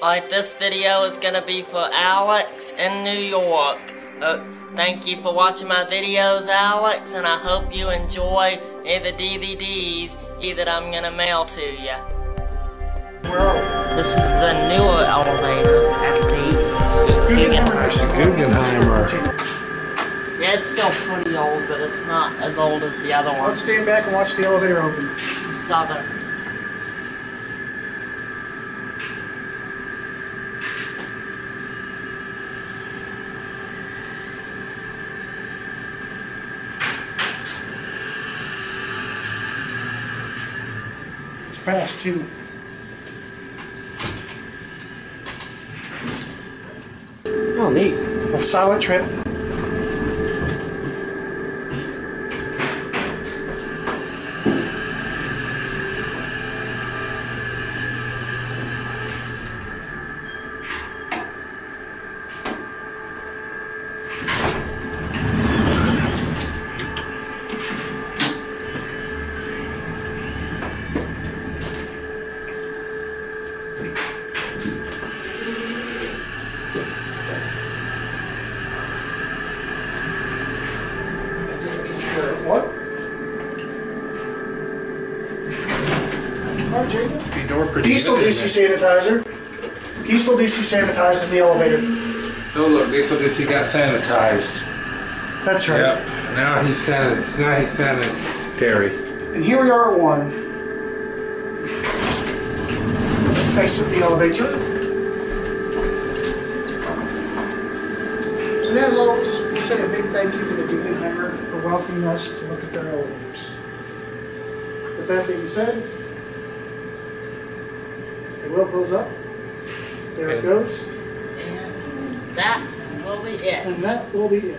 Alright, this video is gonna be for Alex in New York. Thank you for watching my videos, Alex, and I hope you enjoy the DVDs that I'm gonna mail to you. This is the newer elevator at the Guggenheimer. Yeah, it's still pretty old, but it's not as old as the other one. Let's stand back and watch the elevator open. It's a Southern. It's fast too. Oh, neat. A silent trip. What? Alright, Jacob. Diesel DC sanitizer. Diesel DC sanitized in the elevator. Oh look, Diesel DC got sanitized. That's right. Yep. Now he's sanitary. And here we are at 1. Exit the elevator. And as always, we say a big thank you to the Guggenheimer for welcoming us to look at their elevators. With that being said, it will close up. There it goes. And that will be it. And that will be it.